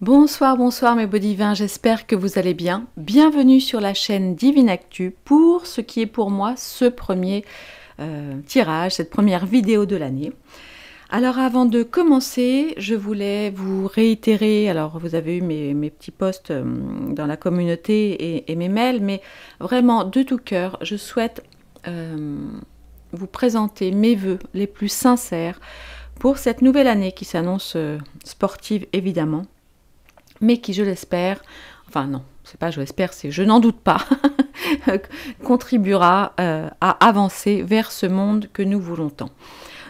Bonsoir, bonsoir mes beaux divins, j'espère que vous allez bien. Bienvenue sur la chaîne Divine Actu pour ce qui est pour moi ce premier tirage, cette première vidéo de l'année. Alors avant de commencer, je voulais vous réitérer, alors vous avez eu mes petits posts dans la communauté et mes mails, mais vraiment de tout cœur, je souhaite vous présenter mes vœux les plus sincères pour cette nouvelle année qui s'annonce sportive évidemment, mais qui, je l'espère, enfin non, c'est pas je l'espère, c'est je n'en doute pas, contribuera à avancer vers ce monde que nous voulons tant.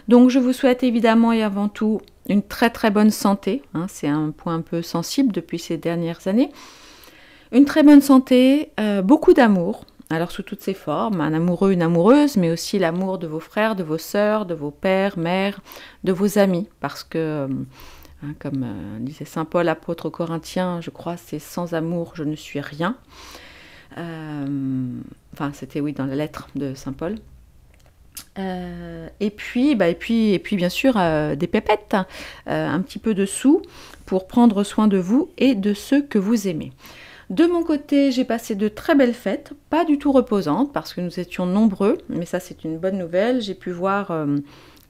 Donc je vous souhaite évidemment et avant tout une très très bonne santé, hein, c'est un point un peu sensible depuis ces dernières années, une très bonne santé, beaucoup d'amour, alors sous toutes ses formes, un amoureux, une amoureuse, mais aussi l'amour de vos frères, de vos sœurs, de vos pères, mères, de vos amis, parce que... comme disait saint Paul, apôtre aux Corinthiens, je crois, c'est sans amour, je ne suis rien. Enfin, c'était oui dans la lettre de saint Paul. Et puis, bien sûr, des pépettes, un petit peu de sous pour prendre soin de vous et de ceux que vous aimez. De mon côté, j'ai passé de très belles fêtes, pas du tout reposantes, parce que nous étions nombreux, mais ça c'est une bonne nouvelle. J'ai pu voir...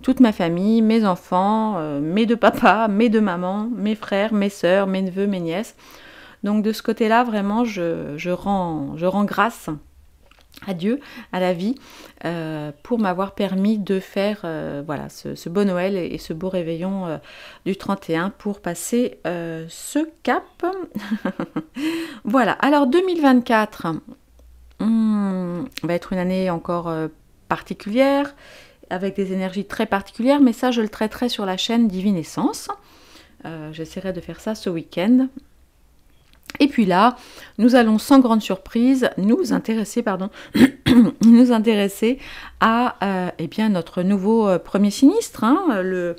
toute ma famille, mes enfants, mes deux papas, mes deux mamans, mes frères, mes sœurs, mes neveux, mes nièces. Donc de ce côté-là, vraiment, je rends grâce à Dieu, à la vie, pour m'avoir permis de faire voilà, ce beau Noël et ce beau réveillon du 31 pour passer ce cap. Voilà, alors 2024 va être une année encore particulière, avec des énergies très particulières, mais ça je le traiterai sur la chaîne Divine Essence. J'essaierai de faire ça ce week-end. Et puis là, nous allons sans grande surprise nous intéresser à eh bien, notre nouveau premier sinistre, hein, le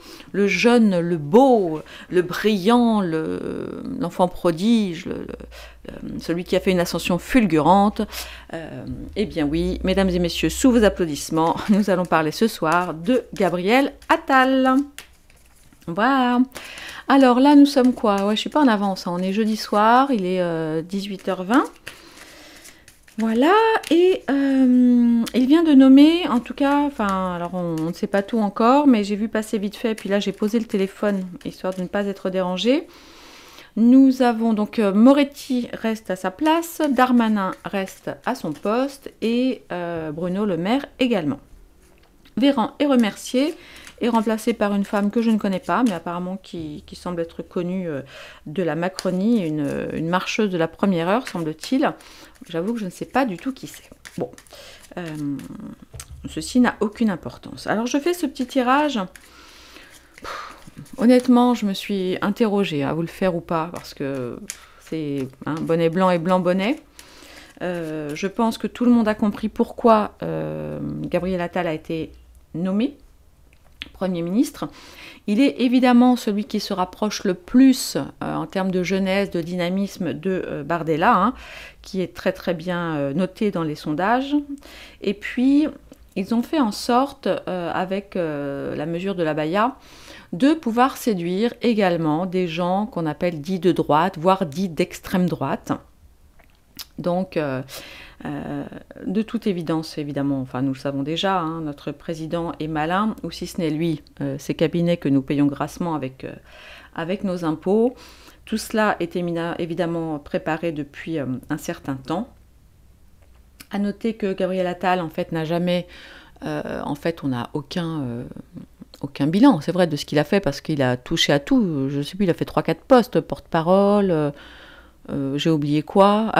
jeune, le beau, le brillant, l'enfant prodige, celui qui a fait une ascension fulgurante. Eh bien oui, mesdames et messieurs, sous vos applaudissements, nous allons parler ce soir de Gabriel Attal. Voilà. Alors là, nous sommes quoi? Ouais, je suis pas en avance, hein. On est jeudi soir, il est 18h20. Voilà, et il vient de nommer, en tout cas, enfin, alors on ne sait pas tout encore, mais j'ai vu passer vite fait, puis là j'ai posé le téléphone, histoire de ne pas être dérangée. Nous avons donc Moretti reste à sa place, Darmanin reste à son poste, et Bruno Le Maire également. Véran est remercié, est remplacée par une femme que je ne connais pas, mais apparemment qui semble être connue de la Macronie, une marcheuse de la première heure, semble-t-il. J'avoue que je ne sais pas du tout qui c'est. Bon, ceci n'a aucune importance. Alors je fais ce petit tirage. Honnêtement, je me suis interrogée à vous le faire ou pas, parce que c'est bonnet blanc et blanc bonnet. Je pense que tout le monde a compris pourquoi Gabriel Attal a été nommé Premier ministre. Il est évidemment celui qui se rapproche le plus en termes de jeunesse, de dynamisme de Bardella, hein, qui est très très bien noté dans les sondages. Et puis, ils ont fait en sorte, avec la mesure de la Baïa, de pouvoir séduire également des gens qu'on appelle dits de droite, voire dits d'extrême droite. Donc, de toute évidence, évidemment, enfin nous le savons déjà, hein, notre président est malin, ou si ce n'est lui, ses cabinets que nous payons grassement avec nos impôts. Tout cela est évidemment préparé depuis un certain temps. À noter que Gabriel Attal, en fait, n'a jamais... en fait, on n'a aucun bilan, c'est vrai, de ce qu'il a fait, parce qu'il a touché à tout. Je ne sais plus, il a fait 3-4 postes, porte-parole... j'ai oublié quoi,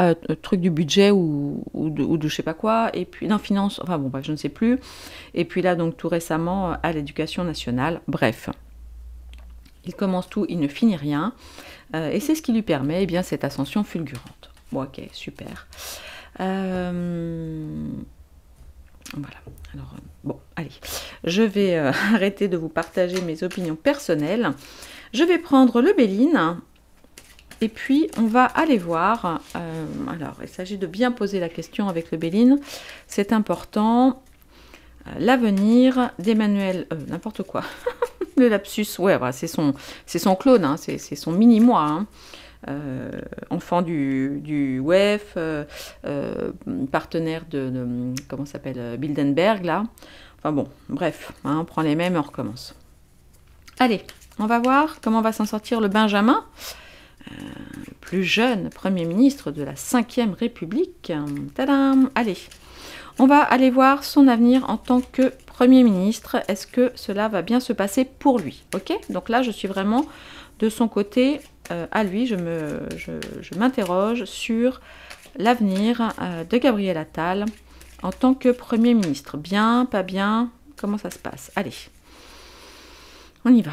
truc du budget ou de je sais pas quoi, et puis non, finance, enfin bon, bref, je ne sais plus. Et puis là, donc tout récemment, à l'éducation nationale, bref. Il commence tout, il ne finit rien, et c'est ce qui lui permet eh bien, cette ascension fulgurante. Bon, ok, super. Voilà. Alors, bon, allez. Je vais arrêter de vous partager mes opinions personnelles. Je vais prendre le Béline. Et puis, on va aller voir. Alors, il s'agit de bien poser la question avec le Béline. C'est important. L'avenir d'Emmanuel... n'importe quoi. Le lapsus, ouais, voilà, c'est son clone, hein, c'est son mini-moi. Hein. enfant du WEF, partenaire comment ça s'appelle, Bilderberg, là. Enfin bon, bref, hein, on prend les mêmes et on recommence. Allez, on va voir comment va s'en sortir le Benjamin, le plus jeune Premier ministre de la 5e République. Tadam! Allez, on va aller voir son avenir en tant que Premier ministre. Est-ce que cela va bien se passer pour lui? Ok, donc là, je suis vraiment de son côté à lui. Je m'interroge sur l'avenir de Gabriel Attal en tant que Premier ministre. Bien, pas bien? Comment ça se passe? Allez, on y va.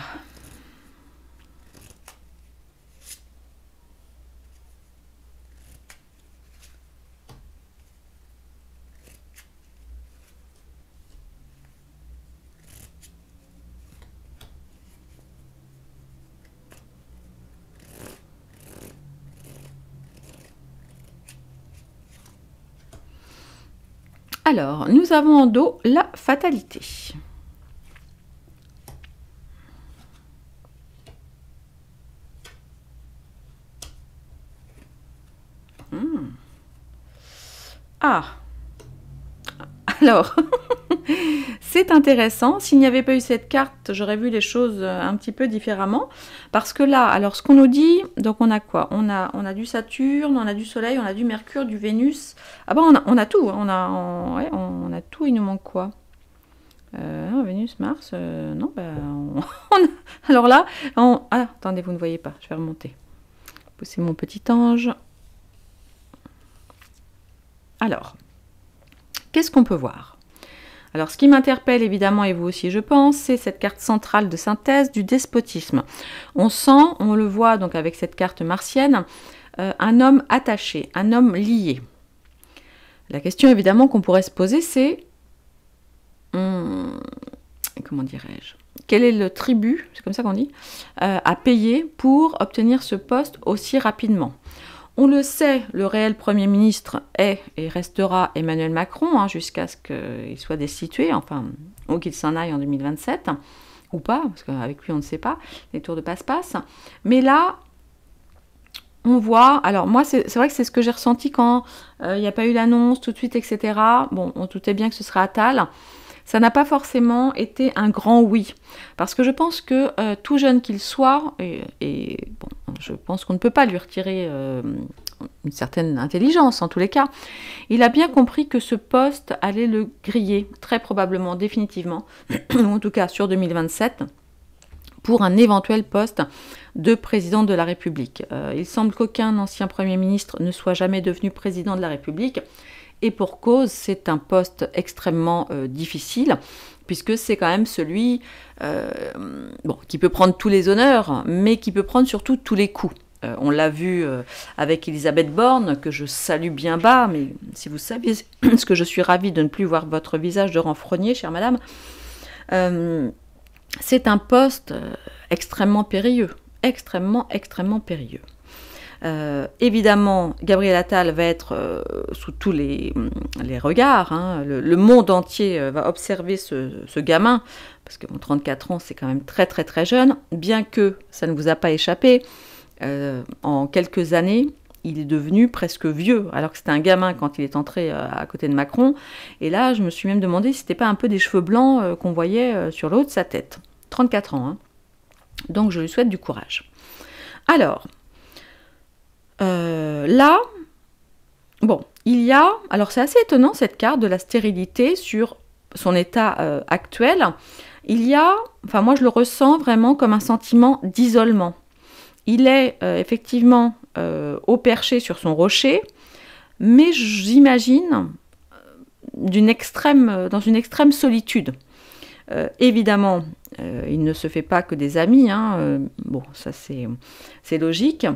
Alors, nous avons en dos la fatalité. Ah, alors, c'est intéressant. S'il n'y avait pas eu cette carte, j'aurais vu les choses un petit peu différemment. Parce que là, alors ce qu'on nous dit, donc on a quoi? On a du Saturne, on a du Soleil, on a du Mercure, du Vénus. Ah bon, on a tout. On a tout, il nous manque quoi? Vénus, Mars, non, alors là, ah, attendez, vous ne voyez pas, je vais remonter. Pousser mon petit ange. Alors, qu'est-ce qu'on peut voir? Alors, ce qui m'interpelle évidemment, et vous aussi je pense, c'est cette carte centrale de synthèse du despotisme. On sent, on le voit donc avec cette carte martienne, un homme attaché, un homme lié. La question évidemment qu'on pourrait se poser, c'est, comment dirais-je, quel est le tribut, c'est comme ça qu'on dit, à payer pour obtenir ce poste aussi rapidement? On le sait, le réel Premier ministre est et restera Emmanuel Macron, hein, jusqu'à ce qu'il soit destitué, enfin, ou qu'il s'en aille en 2027, ou pas, parce qu'avec lui on ne sait pas, les tours de passe-passe. Mais là, on voit, alors moi c'est vrai que c'est ce que j'ai ressenti quand il n'y a pas eu l'annonce tout de suite, etc. Bon, on doutait bien que ce serait Attal. Ça n'a pas forcément été un grand oui. Parce que je pense que tout jeune qu'il soit, et bon, je pense qu'on ne peut pas lui retirer une certaine intelligence en tous les cas, il a bien compris que ce poste allait le griller, très probablement, définitivement, ou en tout cas sur 2027, pour un éventuel poste de président de la République. Il semble qu'aucun ancien Premier ministre ne soit jamais devenu président de la République. Et pour cause, c'est un poste extrêmement difficile, puisque c'est quand même celui qui peut prendre tous les honneurs, mais qui peut prendre surtout tous les coups. On l'a vu avec Elisabeth Borne, que je salue bien bas, mais si vous saviez ce que je suis ravie de ne plus voir votre visage de renfrogné, chère madame, c'est un poste extrêmement périlleux, extrêmement périlleux. Évidemment, Gabriel Attal va être sous tous les regards. Hein. Le monde entier va observer ce gamin, parce que 34 ans, c'est quand même très jeune. Bien que ça ne vous a pas échappé, en quelques années, il est devenu presque vieux, alors que c'était un gamin quand il est entré à côté de Macron. Et là, je me suis même demandé si c'était pas un peu des cheveux blancs qu'on voyait sur le haut de sa tête. 34 ans, hein. Donc je lui souhaite du courage. Alors... là, bon, il y a, alors c'est assez étonnant cette carte de la stérilité sur son état actuel. Il y a, enfin moi je le ressens vraiment comme un sentiment d'isolement. Il est effectivement au perché sur son rocher, mais j'imagine dans une extrême solitude. Évidemment, il ne se fait pas que des amis, hein, bon ça c'est logique.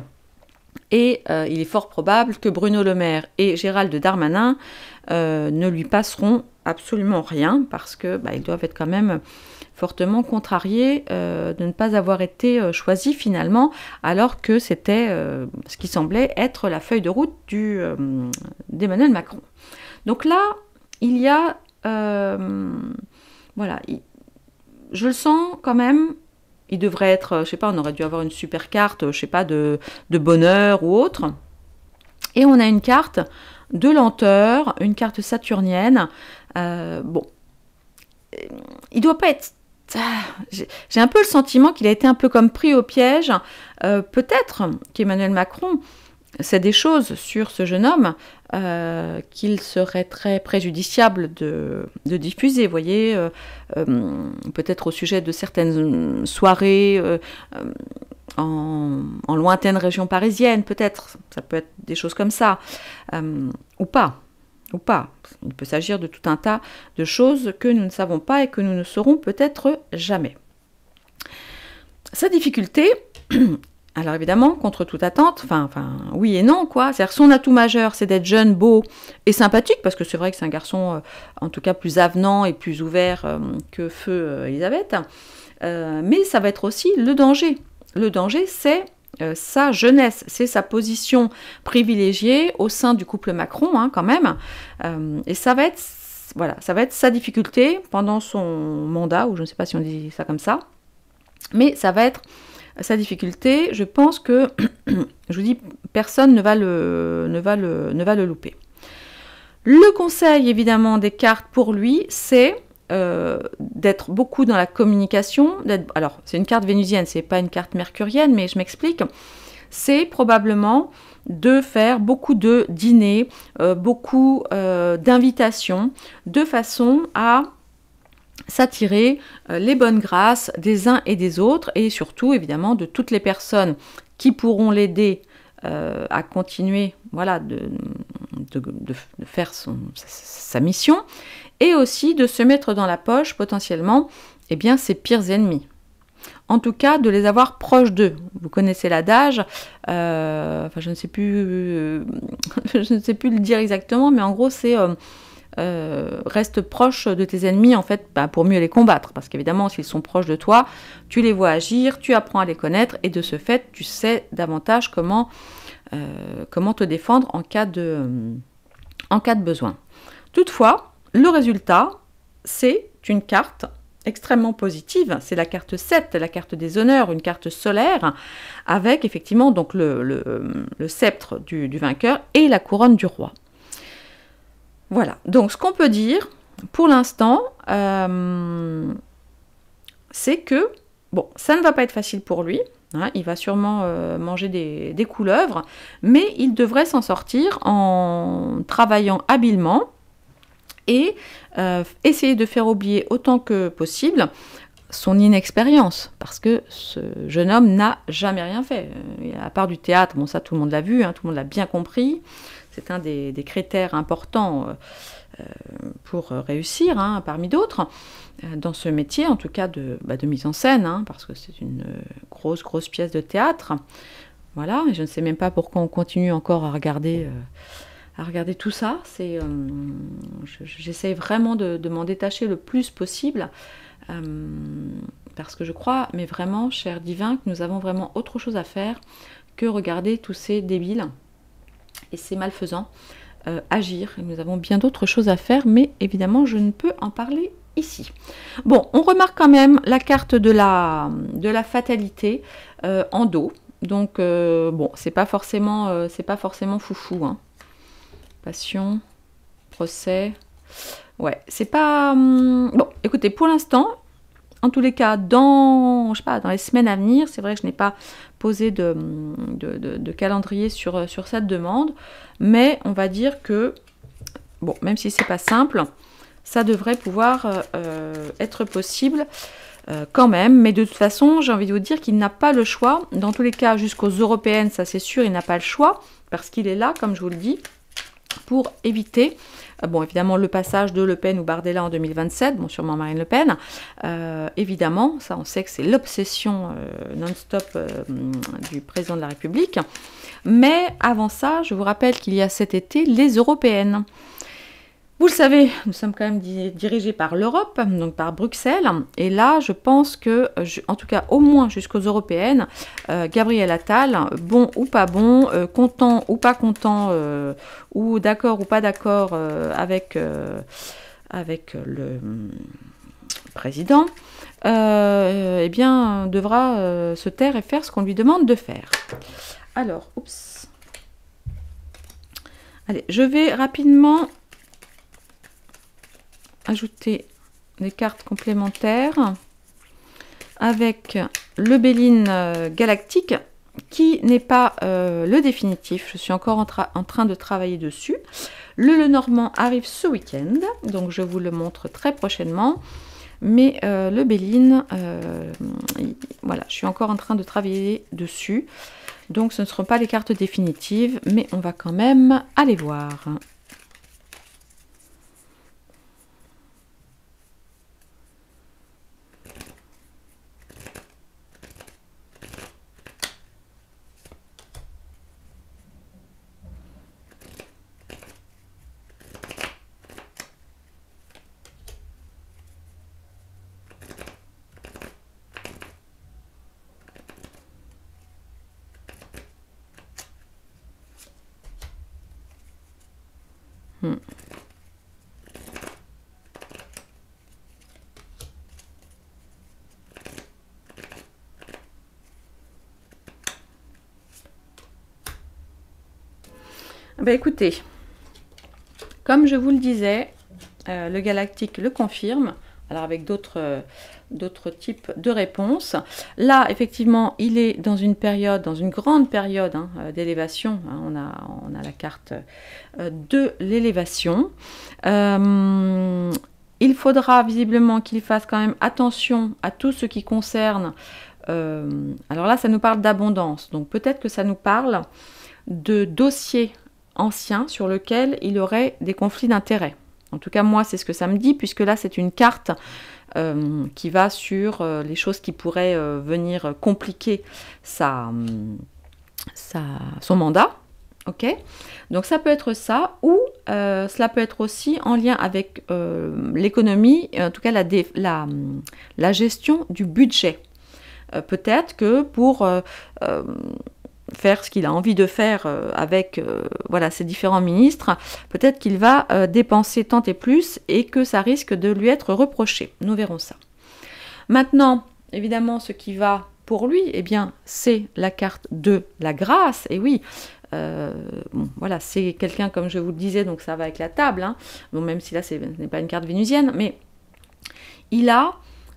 Et il est fort probable que Bruno Le Maire et Gérald Darmanin ne lui passeront absolument rien, parce que ils doivent être quand même fortement contrariés de ne pas avoir été choisis finalement, alors que c'était ce qui semblait être la feuille de route d'Emmanuel Macron. Donc là, il y a... voilà, je le sens quand même Il devrait être, je sais pas, on aurait dû avoir une super carte, je sais pas, de bonheur ou autre. Et on a une carte de lenteur, une carte saturnienne. Bon, il doit pas être... J'ai un peu le sentiment qu'il a été un peu comme pris au piège. Peut-être qu'Emmanuel Macron sait des choses sur ce jeune homme qu'il serait très préjudiciable de diffuser, vous voyez, peut-être au sujet de certaines soirées en lointaine région parisienne, peut-être, ça peut être des choses comme ça, ou pas. Il peut s'agir de tout un tas de choses que nous ne savons pas et que nous ne saurons peut-être jamais. Sa difficulté, alors évidemment, contre toute attente, enfin oui et non, quoi. C'est-à-dire son atout majeur, c'est d'être jeune, beau et sympathique, parce que c'est vrai que c'est un garçon, en tout cas, plus avenant et plus ouvert que feu Elisabeth. Mais ça va être aussi le danger. Le danger, c'est sa jeunesse, c'est sa position privilégiée au sein du couple Macron, hein, quand même. Et ça va être, voilà, ça va être sa difficulté pendant son mandat, ou je ne sais pas si on dit ça comme ça, mais ça va être sa difficulté. Je pense que, je vous dis, personne ne va le louper. Le conseil, évidemment, des cartes pour lui, c'est d'être beaucoup dans la communication. Alors, c'est une carte vénusienne, c'est pas une carte mercurienne, mais je m'explique. C'est probablement de faire beaucoup de dîners, beaucoup d'invitations, de façon à s'attirer les bonnes grâces des uns et des autres, et surtout, évidemment, de toutes les personnes qui pourront l'aider à continuer, voilà, de faire sa mission, et aussi de se mettre dans la poche, potentiellement, eh bien, ses pires ennemis. En tout cas, de les avoir proches d'eux. Vous connaissez l'adage, je ne sais plus, je ne sais plus le dire exactement, mais en gros, c'est reste proche de tes ennemis, en fait, pour mieux les combattre. Parce qu'évidemment, s'ils sont proches de toi, tu les vois agir, tu apprends à les connaître, et de ce fait, tu sais davantage comment te défendre en cas de besoin. Toutefois, le résultat, c'est une carte extrêmement positive. C'est la carte 7, la carte des honneurs, une carte solaire, avec effectivement donc le sceptre du vainqueur et la couronne du roi. Voilà, donc ce qu'on peut dire pour l'instant, c'est que, bon, ça ne va pas être facile pour lui, hein, il va sûrement manger des couleuvres, mais il devrait s'en sortir en travaillant habilement et essayer de faire oublier autant que possible son inexpérience, parce que ce jeune homme n'a jamais rien fait, à part du théâtre. Bon, ça tout le monde l'a vu, hein, tout le monde l'a bien compris, c'est un des critères importants pour réussir, hein, parmi d'autres, dans ce métier, en tout cas de mise en scène, hein, parce que c'est une grosse pièce de théâtre. Voilà, et je ne sais même pas pourquoi on continue encore à regarder tout ça. J'essaye vraiment de m'en détacher le plus possible, parce que je crois, mais vraiment, cher divin, que nous avons vraiment autre chose à faire que regarder tous ces débiles et ces malfaisants agir. Et nous avons bien d'autres choses à faire, mais évidemment, je ne peux en parler ici. Bon, on remarque quand même la carte de la fatalité en dos. Donc, bon, c'est pas forcément foufou, hein. Passion, procès, ouais, c'est pas... Bon, écoutez, pour l'instant, en tous les cas, dans les semaines à venir, c'est vrai que je n'ai pas posé de calendrier sur cette demande, mais on va dire que, bon, même si c'est pas simple, ça devrait pouvoir être possible quand même, mais de toute façon, j'ai envie de vous dire qu'il n'a pas le choix. Dans tous les cas, jusqu'aux européennes, ça c'est sûr, il n'a pas le choix, parce qu'il est là, comme je vous le dis, pour éviter, bon, évidemment, le passage de Le Pen ou Bardella en 2027, bon, sûrement Marine Le Pen, évidemment, ça on sait que c'est l'obsession non-stop du président de la République, mais avant ça, je vous rappelle qu'il y a cet été les européennes. Vous le savez, nous sommes quand même dirigés par l'Europe, donc par Bruxelles, et là, je pense que, en tout cas, au moins jusqu'aux européennes, Gabriel Attal, bon ou pas bon, content ou pas content, ou d'accord ou pas d'accord avec le président, eh bien, devra se taire et faire ce qu'on lui demande de faire. Alors, oups. Allez, je vais rapidement ajouter des cartes complémentaires avec le Béline galactique qui n'est pas le définitif. Je suis encore en train de travailler dessus. Le Lenormand arrive ce week-end, donc je vous le montre très prochainement. Mais le Béline, voilà, je suis encore en train de travailler dessus. Donc ce ne seront pas les cartes définitives, mais on va quand même aller voir. Ben écoutez, comme je vous le disais, le galactique le confirme, alors avec d'autres types de réponses. Là, effectivement, il est dans une période, dans une grande période d'élévation. On a la carte de l'élévation. Il faudra visiblement qu'il fasse quand même attention à tout ce qui concerne... alors là, ça nous parle d'abondance. Donc peut-être que ça nous parle de dossiers anciens sur lesquels il aurait des conflits d'intérêts. En tout cas, moi, c'est ce que ça me dit, puisque là, c'est une carte qui va sur les choses qui pourraient venir compliquer son mandat. Ok, donc ça peut être ça, ou cela peut être aussi en lien avec l'économie, en tout cas la gestion du budget. Peut-être que pour faire ce qu'il a envie de faire avec voilà, ses différents ministres, peut-être qu'il va dépenser tant et plus et que ça risque de lui être reproché. Nous verrons ça. Maintenant, évidemment, ce qui va pour lui, eh bien, c'est la carte de la grâce. Et oui, bon, voilà, c'est quelqu'un, comme je vous le disais, donc ça va avec la table. Hein. Bon, même si là, ce n'est pas une carte vénusienne, mais il a...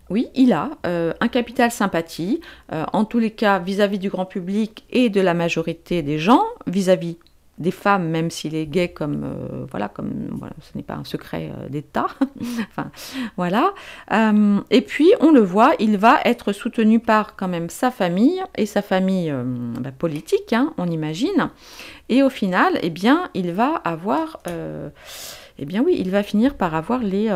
Oui, il a un capital sympathie, en tous les cas vis-à-vis du grand public et de la majorité des gens, vis-à-vis des femmes, même s'il est gay comme ce n'est pas un secret d'État. Enfin, voilà. Et puis, on le voit, il va être soutenu par quand même sa famille, et sa famille politique, hein, on imagine. Et au final, eh bien, il va avoir... eh bien oui, il va finir par avoir les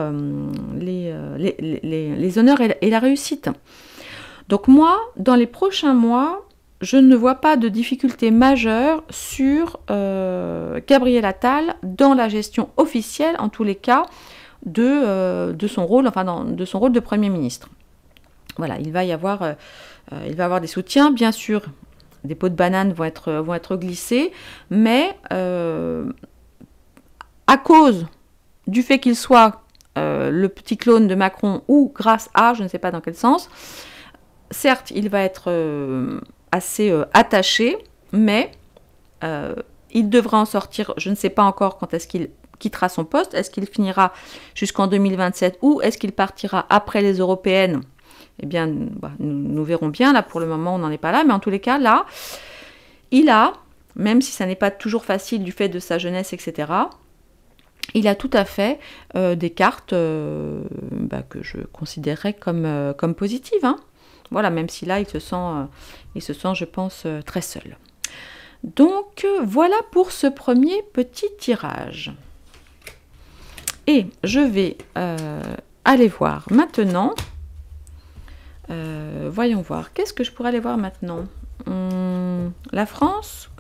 honneurs et la réussite. Donc moi, dans les prochains mois, je ne vois pas de difficultés majeures sur Gabriel Attal dans la gestion officielle, en tous les cas, de son rôle, de son rôle de Premier ministre. Voilà, il va avoir des soutiens, bien sûr, des pots de banane vont être glissés, mais à cause du fait qu'il soit le petit clone de Macron ou grâce à, je ne sais pas dans quel sens, certes, il va être assez attaché, mais il devra en sortir, je ne sais pas encore quand est-ce qu'il quittera son poste, est-ce qu'il finira jusqu'en 2027 ou est-ce qu'il partira après les européennes? Eh bien, nous verrons bien, là pour le moment on n'en est pas là, mais en tous les cas, là, il a, même si ça n'est pas toujours facile du fait de sa jeunesse, etc., il a tout à fait des cartes que je considérerais comme positives. Hein. Voilà, même si là, il se sent, je pense, très seul. Donc, voilà pour ce premier petit tirage. Et je vais aller voir maintenant. Voyons voir. Qu'est-ce que je pourrais aller voir maintenant? La France.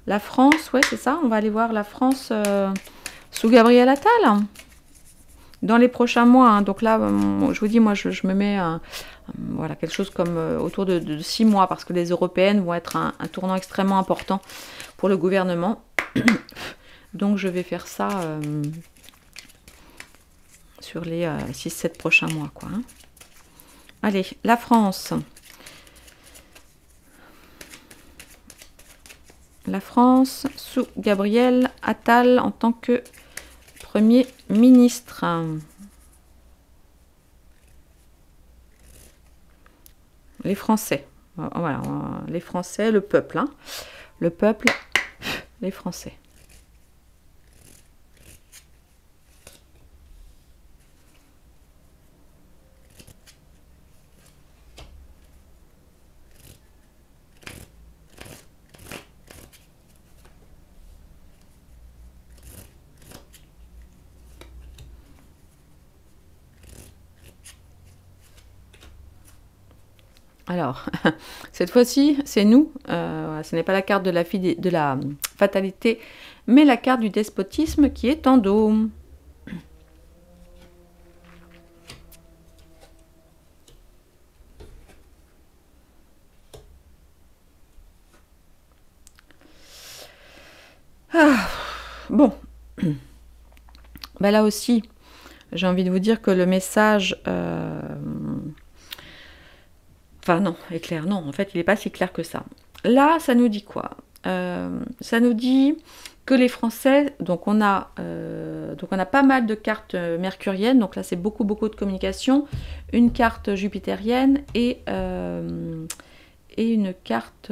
La France, ouais, c'est ça. On va aller voir la France... sous Gabriel Attal, dans les prochains mois. Hein. Donc là, je vous dis, moi, je me mets voilà, quelque chose comme autour de 6 mois, parce que les européennes vont être un tournant extrêmement important pour le gouvernement. Donc je vais faire ça sur les 6-7 prochains mois, quoi. Hein. Allez, la France. La France sous Gabriel Attal en tant que Premier ministre. Les Français. Voilà, les Français, le peuple. Hein. Le peuple, les Français. Alors, cette fois-ci, c'est nous. Ce n'est pas la carte de la fatalité, mais la carte du despotisme qui est en dos. Ah, bon. Ben là aussi, j'ai envie de vous dire que le message... Enfin non, est clair. Non, en fait, il n'est pas si clair que ça. Là, ça nous dit quoi? Ça nous dit que les Français, donc on a pas mal de cartes mercuriennes, donc là c'est beaucoup de communication, une carte jupitérienne et une carte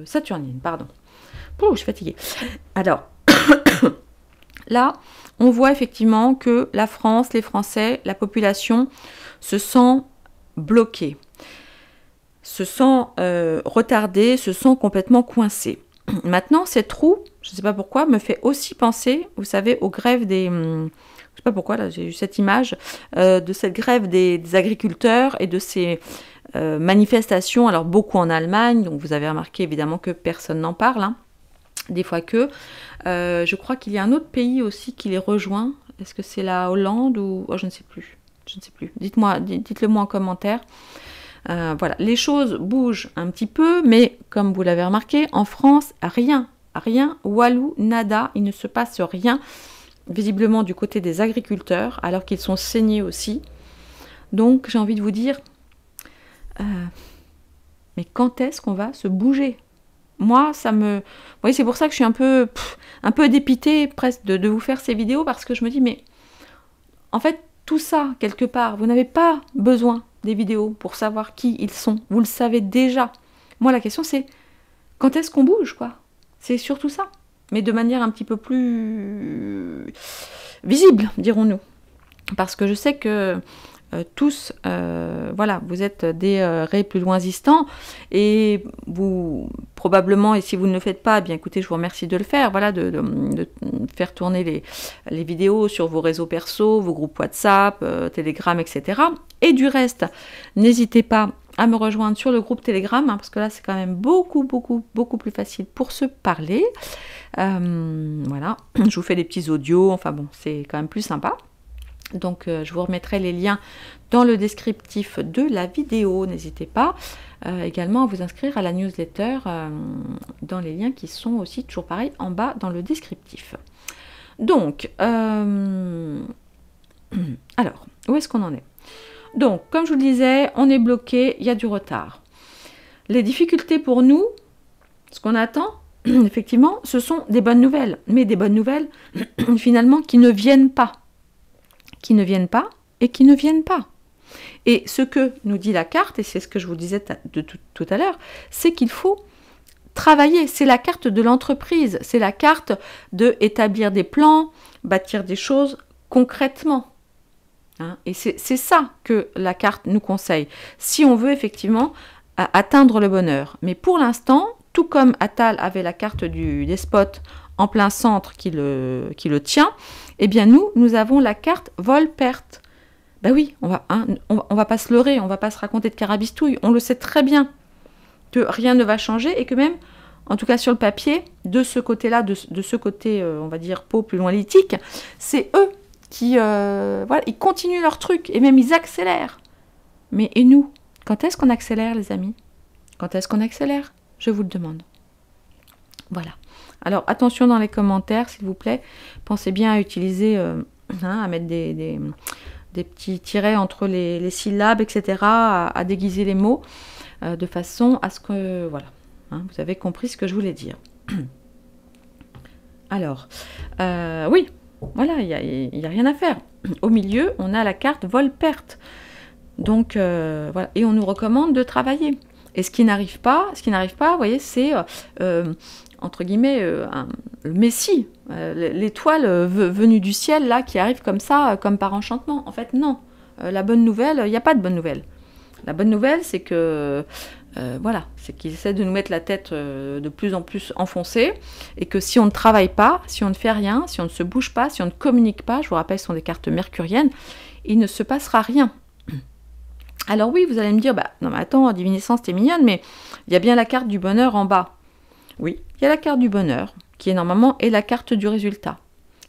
saturnienne, pardon. Ouh, je suis fatiguée. Alors, là, on voit effectivement que la France, les Français, la population se sent bloquée, se sent retardée, se sent complètement coincée. Maintenant, cette roue, je ne sais pas pourquoi, me fait aussi penser, vous savez, aux grèves des... je ne sais pas pourquoi, là, j'ai eu cette image, de cette grève des agriculteurs et de ces manifestations, alors beaucoup en Allemagne, donc vous avez remarqué évidemment que personne n'en parle, hein, des fois que. Je crois qu'il y a un autre pays aussi qui les rejoint. Est-ce que c'est la Hollande ou... Oh, je ne sais plus. Je ne sais plus. Dites-le moi en commentaire. Voilà, les choses bougent un petit peu, mais comme vous l'avez remarqué, en France, rien, walou, nada, il ne se passe rien, visiblement du côté des agriculteurs, alors qu'ils sont saignés aussi. Donc, j'ai envie de vous dire, mais quand est-ce qu'on va se bouger? Moi, ça me... Vous voyez, c'est pour ça que je suis un peu dépitée presque de vous faire ces vidéos, parce que je me dis, mais en fait, tout ça, quelque part, vous n'avez pas besoin des vidéos pour savoir qui ils sont. Vous le savez déjà. Moi, la question, c'est quand est-ce qu'on bouge, quoi? C'est surtout ça. Mais de manière un petit peu plus visible, dirons-nous. Parce que je sais que tous, voilà, vous êtes des ré plus loinzistants et vous, probablement, et si vous ne le faites pas, eh bien écoutez, je vous remercie de le faire, voilà, de faire tourner les vidéos sur vos réseaux perso, vos groupes WhatsApp, Telegram, etc. Et du reste, n'hésitez pas à me rejoindre sur le groupe Telegram, hein, parce que là, c'est quand même beaucoup plus facile pour se parler. Voilà, je vous fais des petits audios, enfin bon, c'est quand même plus sympa. Donc je vous remettrai les liens dans le descriptif de la vidéo, n'hésitez pas également à vous inscrire à la newsletter dans les liens qui sont aussi toujours pareil en bas dans le descriptif. Donc, alors, où est-ce qu'on en est? Donc, comme je vous le disais, on est bloqué, il y a du retard. Les difficultés pour nous, ce qu'on attend, effectivement, ce sont des bonnes nouvelles, mais des bonnes nouvelles finalement qui ne viennent pas. Qui ne viennent pas et qui ne viennent pas. Et ce que nous dit la carte, et c'est ce que je vous disais tout à l'heure, c'est qu'il faut travailler. C'est la carte de l'entreprise, c'est la carte de établir des plans, bâtir des choses concrètement. Hein, et c'est ça que la carte nous conseille, si on veut effectivement atteindre le bonheur. Mais pour l'instant, tout comme Attal avait la carte du despote en plein centre qui le tient, eh bien nous avons la carte vol-perte. Ben oui, on va pas se leurrer, on va pas se raconter de carabistouille, on le sait très bien que rien ne va changer et que même, en tout cas sur le papier, de ce côté-là, de ce côté, on va dire, peau plus loin lithique, c'est eux qui, voilà, ils continuent leur truc et même ils accélèrent. Mais et nous, quand est-ce qu'on accélère, les amis? Quand est-ce qu'on accélère? Je vous le demande. Voilà. Alors, attention dans les commentaires, s'il vous plaît. Pensez bien à utiliser, à mettre des petits tirets entre les syllabes, etc., à déguiser les mots, de façon à ce que, voilà, hein, vous avez compris ce que je voulais dire. Alors, oui, voilà, il n'y a rien à faire. Au milieu, on a la carte vol-perte. Donc, voilà, et on nous recommande de travailler. Et ce qui n'arrive pas, vous voyez, c'est, entre guillemets, le Messie, l'étoile venue du ciel, là, qui arrive comme ça, comme par enchantement. En fait, non. La bonne nouvelle, il n'y a pas de bonne nouvelle. La bonne nouvelle, c'est que, voilà, c'est qu'ils essaient de nous mettre la tête de plus en plus enfoncée, et que si on ne travaille pas, si on ne fait rien, si on ne se bouge pas, si on ne communique pas, je vous rappelle, ce sont des cartes mercuriennes, il ne se passera rien. Alors oui, vous allez me dire, bah, non mais attends, divinescence, t'es mignonne, mais il y a bien la carte du bonheur en bas. Oui, il y a la carte du bonheur, qui est normalement est la carte du résultat.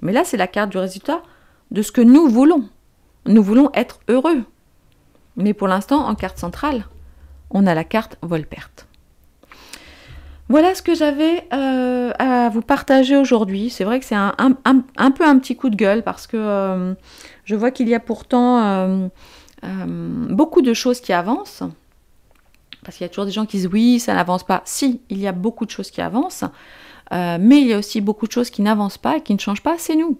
Mais là, c'est la carte du résultat de ce que nous voulons. Nous voulons être heureux. Mais pour l'instant, en carte centrale, on a la carte vol-perte. Voilà ce que j'avais à vous partager aujourd'hui. C'est vrai que c'est un peu un petit coup de gueule, parce que je vois qu'il y a pourtant beaucoup de choses qui avancent. Parce qu'il y a toujours des gens qui disent oui, ça n'avance pas. Si, il y a beaucoup de choses qui avancent, mais il y a aussi beaucoup de choses qui n'avancent pas et qui ne changent pas, c'est nous.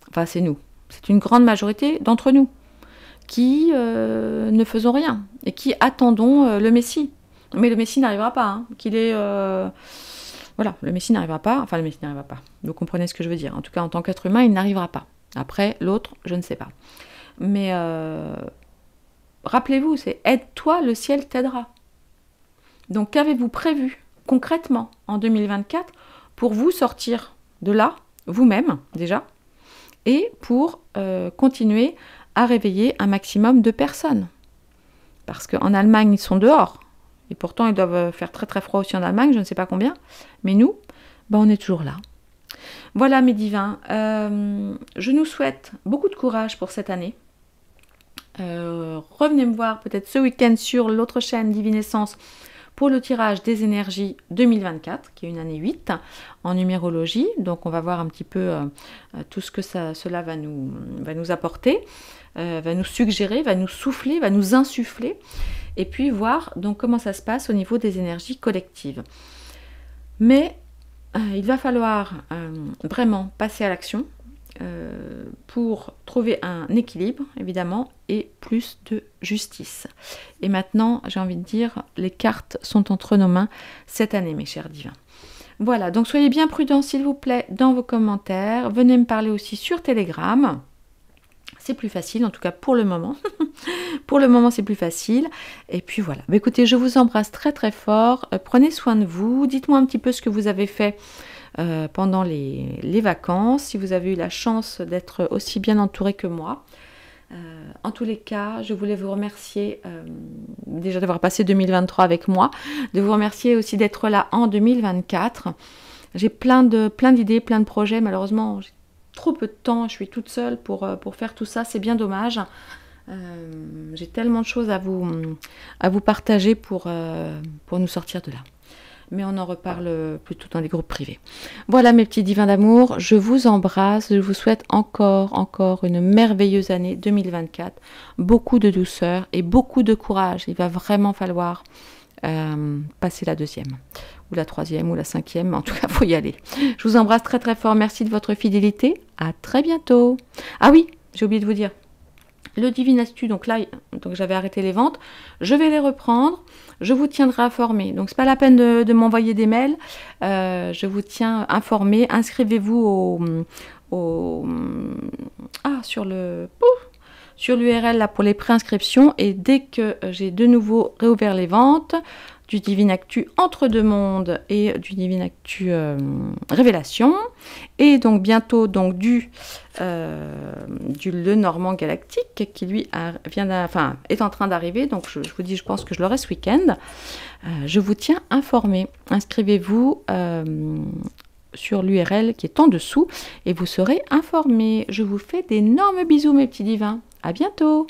Enfin, c'est nous. C'est une grande majorité d'entre nous qui ne faisons rien et qui attendons le Messie. Mais le Messie n'arrivera pas. Hein. Voilà, le Messie n'arrivera pas. Enfin, le Messie n'arrivera pas. Vous comprenez ce que je veux dire. En tout cas, en tant qu'être humain, il n'arrivera pas. Après, l'autre, je ne sais pas. Mais rappelez-vous, c'est « aide-toi, le ciel t'aidera ». Donc, qu'avez-vous prévu concrètement en 2024 pour vous sortir de là, vous-même déjà, et pour continuer à réveiller un maximum de personnes? Parce qu'en Allemagne, ils sont dehors. Et pourtant, ils doivent faire très très froid aussi en Allemagne, je ne sais pas combien. Mais nous, ben, on est toujours là. Voilà mes divins. Je nous souhaite beaucoup de courage pour cette année. Revenez me voir peut-être ce week-end sur l'autre chaîne Divinescence pour le tirage des énergies 2024, qui est une année 8 en numérologie. Donc on va voir un petit peu tout ce que cela va nous apporter, va nous suggérer, va nous souffler, va nous insuffler, et puis voir donc comment ça se passe au niveau des énergies collectives. Mais il va falloir vraiment passer à l'action pour trouver un équilibre, évidemment, et plus de justice. Et maintenant, j'ai envie de dire, les cartes sont entre nos mains cette année, mes chers divins. Voilà, donc soyez bien prudents, s'il vous plaît, dans vos commentaires. Venez me parler aussi sur Telegram. C'est plus facile, en tout cas pour le moment. Pour le moment, c'est plus facile. Et puis voilà. Bah, écoutez, je vous embrasse très très fort. Prenez soin de vous. Dites-moi un petit peu ce que vous avez fait pendant les vacances, si vous avez eu la chance d'être aussi bien entouré que moi. En tous les cas, je voulais vous remercier déjà d'avoir passé 2023 avec moi, de vous remercier aussi d'être là en 2024. J'ai plein d'idées, plein de projets. Malheureusement, j'ai trop peu de temps, je suis toute seule pour faire tout ça, c'est bien dommage. J'ai tellement de choses à vous partager pour nous sortir de là. Mais on en reparle plutôt dans les groupes privés. Voilà mes petits divins d'amour, je vous embrasse, je vous souhaite encore une merveilleuse année 2024, beaucoup de douceur et beaucoup de courage. Il va vraiment falloir passer la deuxième, ou la troisième, ou la cinquième, mais en tout cas, il faut y aller. Je vous embrasse très très fort, merci de votre fidélité, à très bientôt. Ah oui, j'ai oublié de vous dire, le Divine Astu, donc là, j'avais arrêté les ventes, je vais les reprendre, je vous tiendrai informé. Donc c'est pas la peine de m'envoyer des mails, je vous tiens informé. Inscrivez-vous sur l'URL là pour les préinscriptions, et dès que j'ai de nouveau réouvert les ventes du Divine Actu Entre deux mondes et du Divine Actu Révélation, et donc bientôt donc du Lenormand Galactique qui lui est en train d'arriver. Donc je vous dis, je pense que je l'aurai ce week-end. Je vous tiens informé. Inscrivez-vous sur l'URL qui est en dessous et vous serez informés. Je vous fais d'énormes bisous mes petits divins. À bientôt.